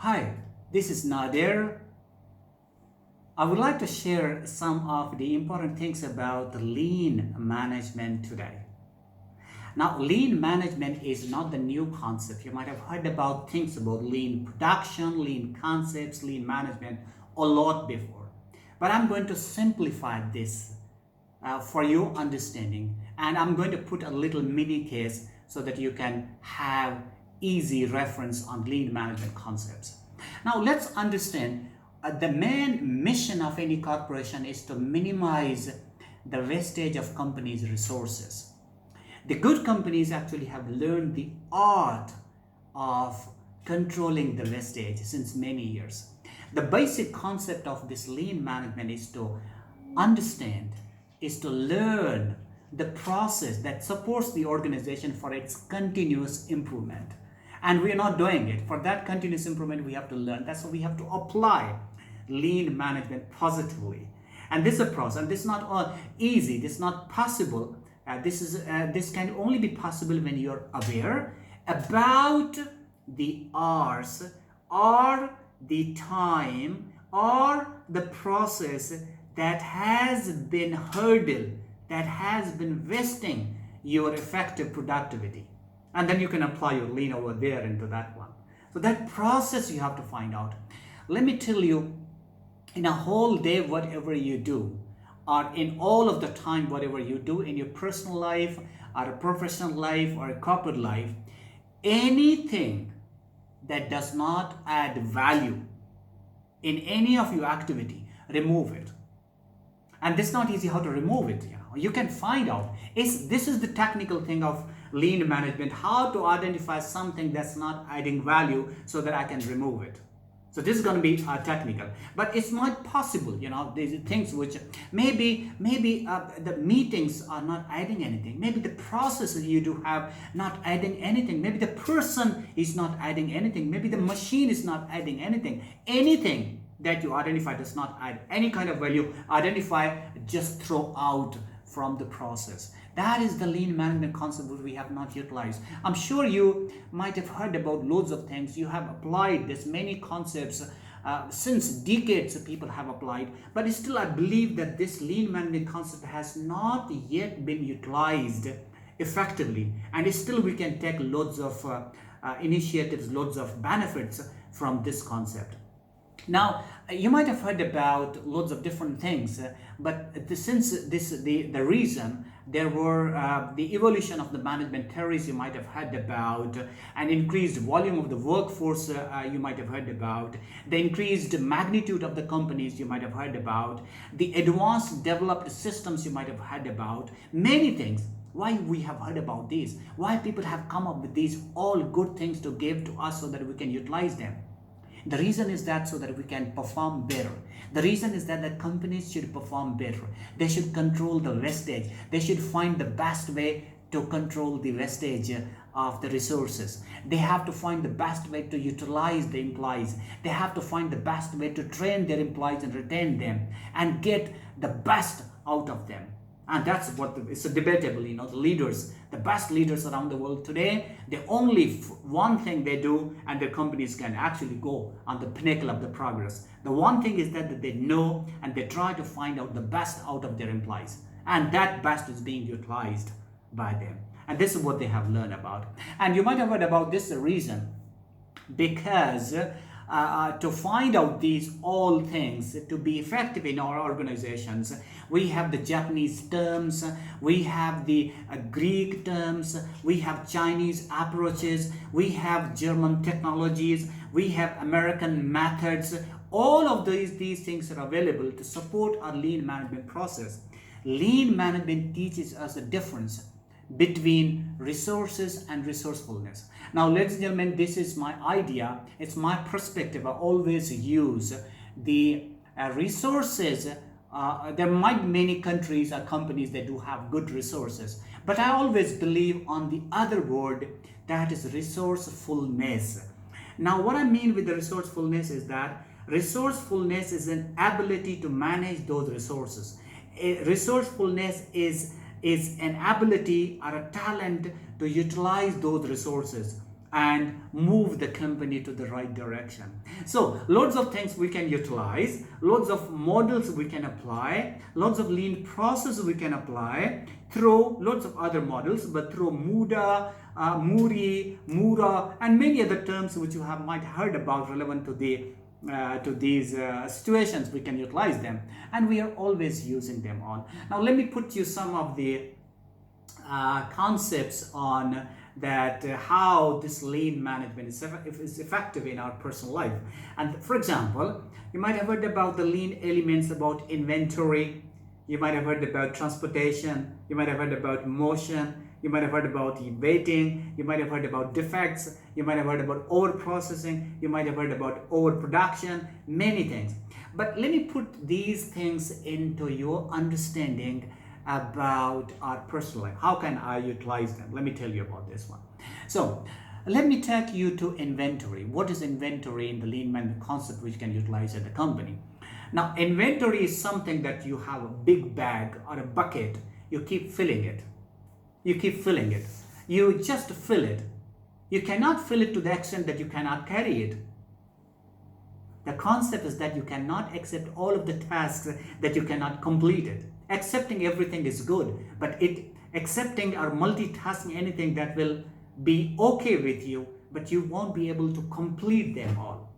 Hi, this is Nadir. I would like to share some of the important things about lean management today. Now, lean management is not the new concept. You might have heard about things about lean production, lean concepts, lean management a lot before. But I'm going to simplify this for your understanding, and I'm going to put a little mini case so that you can have easy reference on lean management concepts. Now, let's understand the main mission of any corporation is to minimize the wastage of companies' resources. The good companies actually have learned the art of controlling the wastage since many years. The basic concept of this lean management is to understand, is to learn the process that supports the organization for its continuous improvement. And we are not doing it. For that continuous improvement, we have to learn. That's why we have to apply lean management positively. And this is a process, and this is not easy, this is not possible. This can only be possible when you're aware about the hours or the time or the process that has been hurdled, that has been wasting your effective productivity. And then you can apply your lean over there into that one. So that process you have to find out. Let me tell you, in a whole day, whatever you do, or in all of the time, whatever you do in your personal life, or a professional life, or a corporate life, anything that does not add value in any of your activity, remove it. And this is not easy how to remove it. You can find out. This is the technical thing of lean management, how to identify something that's not adding value so that I can remove it. So this is going to be technical, but it's not possible. These things which maybe the meetings are not adding anything. Maybe the processes you do have not adding anything. Maybe the person is not adding anything. Maybe the machine is not adding anything. Anything that you identify does not add any kind of value. Identify, just throw out from the process. That is the lean management concept which we have not utilized. I'm sure you might have heard about loads of things. You have applied this many concepts since decades. People have applied, but still I believe that this lean management concept has not yet been utilized effectively, and still we can take loads of initiatives, loads of benefits from this concept. Now, you might have heard about loads of different things, but since the reason there were the evolution of the management theories you might have heard about, an increased volume of the workforce you might have heard about, the increased magnitude of the companies you might have heard about, the advanced developed systems you might have heard about, many things. Why we have heard about these? Why people have come up with these all good things to give to us so that we can utilize them? The reason is that so that we can perform better. The reason is that the companies should perform better. They should control the wastage. They should find the best way to control the wastage of the resources. They have to find the best way to utilize the employees. They have to find the best way to train their employees and retain them and get the best out of them. And that's what it's debatable. The leaders, the best leaders around the world today, the only one thing they do, and their companies can actually go on the pinnacle of the progress. The one thing is that they know and they try to find out the best out of their employees, and that best is being utilized by them. And this is what they have learned about. And you might have heard about this reason, because to find out these all things to be effective in our organizations, we have the Japanese terms, we have the Greek terms, we have Chinese approaches, we have German technologies, we have American methods. All of these things are available to support our lean management process. Lean management teaches us the difference between resources and resourcefulness. Now, ladies and gentlemen, this is my idea, it's my perspective. I always use the resources. There might be many countries or companies that do have good resources, but I always believe on the other word, that is resourcefulness. Now, what I mean with the resourcefulness is that resourcefulness is an ability to manage those resources. Resourcefulness is an ability or a talent to utilize those resources and move the company to the right direction. So loads of things we can utilize, loads of models we can apply, lots of lean process we can apply through lots of other models, but through Muda, Muri, Mura, and many other terms which you have might heard about relevant to these situations. We can utilize them, and we are always using them on. Now let me put you some of the concepts on that how this lean management is effective in our personal life. And for example, you might have heard about the lean elements, about inventory, you might have heard about transportation, you might have heard about motion, you might have heard about waiting, you might have heard about defects, you might have heard about over processing, you might have heard about overproduction, many things. But let me put these things into your understanding about our personal life. How can I utilize them? Let me tell you about this one. So let me take you to inventory. What is inventory in the lean management concept which you can utilize at the company? Now inventory is something that you have a big bag or a bucket, you keep filling it. You keep filling it. You just fill it. You cannot fill it to the extent that you cannot carry it. The concept is that you cannot accept all of the tasks that you cannot complete it. Accepting everything is good, but accepting or multitasking anything that will be okay with you, but you won't be able to complete them all.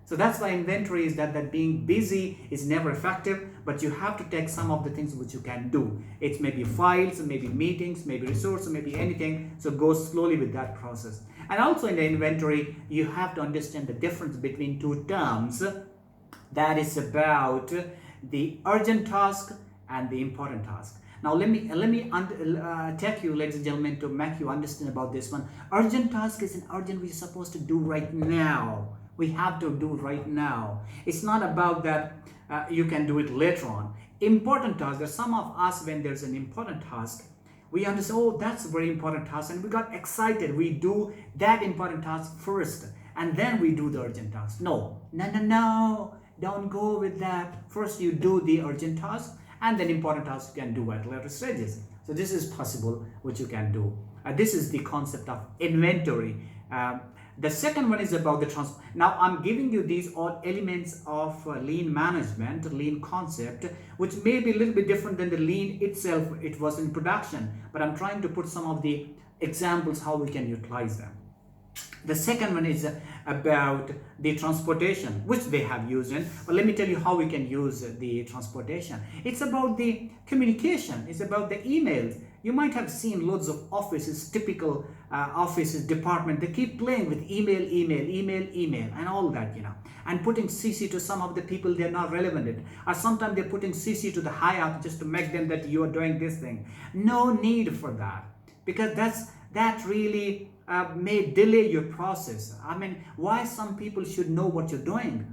So that's why inventory is that being busy is never effective, but you have to take some of the things which you can do. It may be files, maybe meetings, maybe resources, maybe anything. So go slowly with that process. And also in the inventory, you have to understand the difference between two terms. That is about the urgent task and the important task. Now let me take you, ladies and gentlemen, to make you understand about this one. Urgent task is an urgent we're supposed to do right now. We have to do right now. It's not about that you can do it later on. Important task, there's some of us, when there's an important task, we understand, oh, that's a very important task, and we got excited. We do that important task first, and then we do the urgent task. No, don't go with that. First you do the urgent task, and then important tasks you can do at later stages. So this is possible, which you can do. This is the concept of inventory. The second one is about the Now I'm giving you these all elements of lean management, lean concept, which may be a little bit different than the lean itself. It was in production, but I'm trying to put some of the examples how we can utilize them. The second one is about the transportation, which they have used in. But let me tell you how we can use the transportation. It's about the communication. It's about the emails. You might have seen loads of offices, typical offices, department. They keep playing with email, and all that, and putting CC to some of the people they're not relevant in. Or sometimes they're putting CC to the high up just to make them that you are doing this thing. No need for that, because that really may delay your process. I mean, why some people should know what you're doing,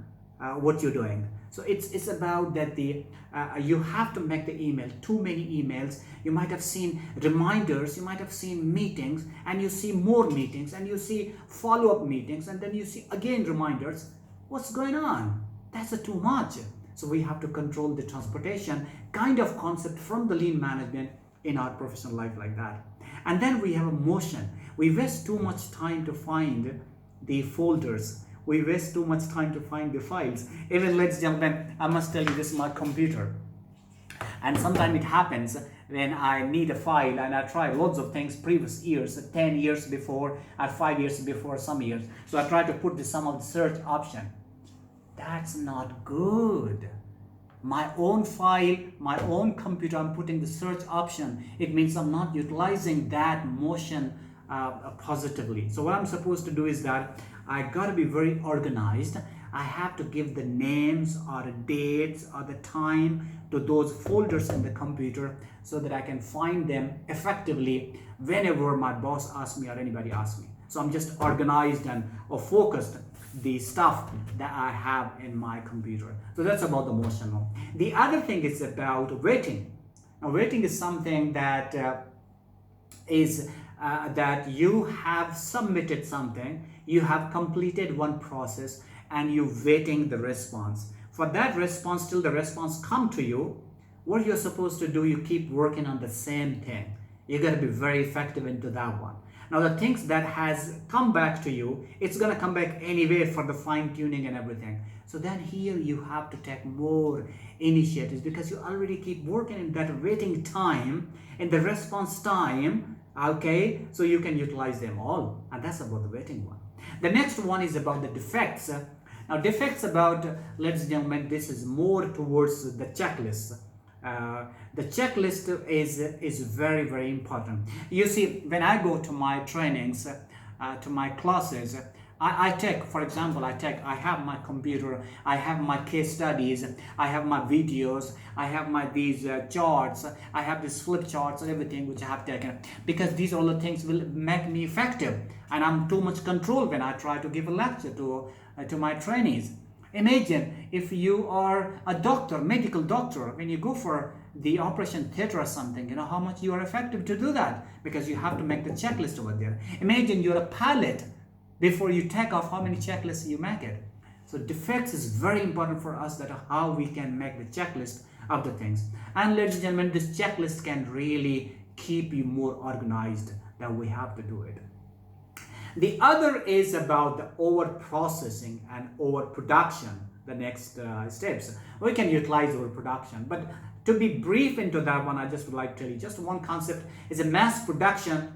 So it's about that you have to make the email, too many emails. You might have seen reminders, you might have seen meetings, and you see more meetings, and you see follow-up meetings, and then you see again reminders. What's going on? That's too much. So we have to control the transportation kind of concept from the lean management in our professional life like that. And then we have a motion. We waste too much time to find the folders. We waste too much time to find the files. Even, ladies and gentlemen, I must tell you, this is my computer. And sometimes it happens when I need a file, and I try lots of things previous years, 10 years before, or 5 years before, some years. So I try to put some of the search option. That's not good. My own file, my own computer, I'm putting the search option. It means I'm not utilizing that motion positively. So what I'm supposed to do is that I got to be very organized. I have to give the names or the dates or the time to those folders in the computer so that I can find them effectively whenever my boss asks me or anybody asks me. So I'm just organized and focused the stuff that I have in my computer. So that's about the motion. The other thing is about waiting. Now, waiting is something that that you have submitted something, you have completed one process, and you're waiting the response. For that response, till the response come to you, what you're supposed to do, you keep working on the same thing. You got to be very effective into that one. Now the things that has come back to you, it's going to come back anyway for the fine tuning and everything. So then here you have to take more initiatives, because you already keep working in that waiting time, in the response time, okay, so you can utilize them all. And that's about the waiting one. The next one is about the defects. Now defects about, ladies and gentlemen, this is more towards the checklist. The checklist is very, very important. You see, when I go to my trainings, to my classes, I take, for example, I have my computer, I have my case studies, I have my videos, I have my these charts, I have these flip charts and everything which I have taken, because these all the things will make me effective, and I'm too much control when I try to give a lecture to my trainees. Imagine if you are a doctor, medical doctor, when you go for the operation theater or something, you know how much you are effective to do that, because you have to make the checklist over there. Imagine you're a pilot. Before you take off, how many checklists you make it. So defects is very important for us, that how we can make the checklist of the things. And ladies and gentlemen, this checklist can really keep you more organized, that we have to do it. The other is about the over processing and over production, the next steps. We can utilize over production, but to be brief into that one, I just would like to tell you just one concept is a mass production.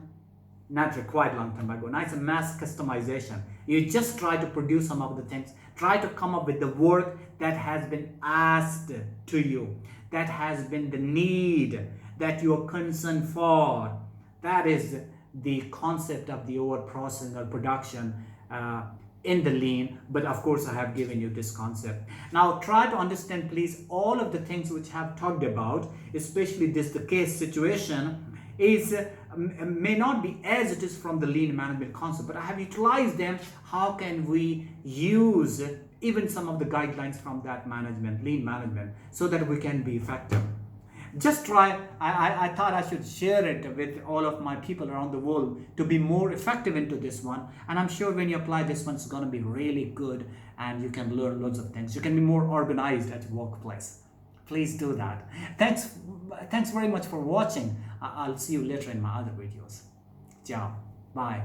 Not required long time ago. Now it's a mass customization. You just try to produce some of the things. Try to come up with the work that has been asked to you, that has been the need that you are concerned for. That is the concept of the over processing or production in the lean. But of course, I have given you this concept. Now try to understand, please, all of the things which I have talked about, especially this the case situation is may not be as it is from the lean management concept, but I have utilized them. How can we use even some of the guidelines from that management, lean management, so that we can be effective? Just try. I thought I should share it with all of my people around the world to be more effective into this one. And I'm sure when you apply this one, it's going to be really good, and you can learn loads of things. You can be more organized at your workplace. Please do that. Thanks very much for watching. I'll see you later in my other videos. Ciao. Bye.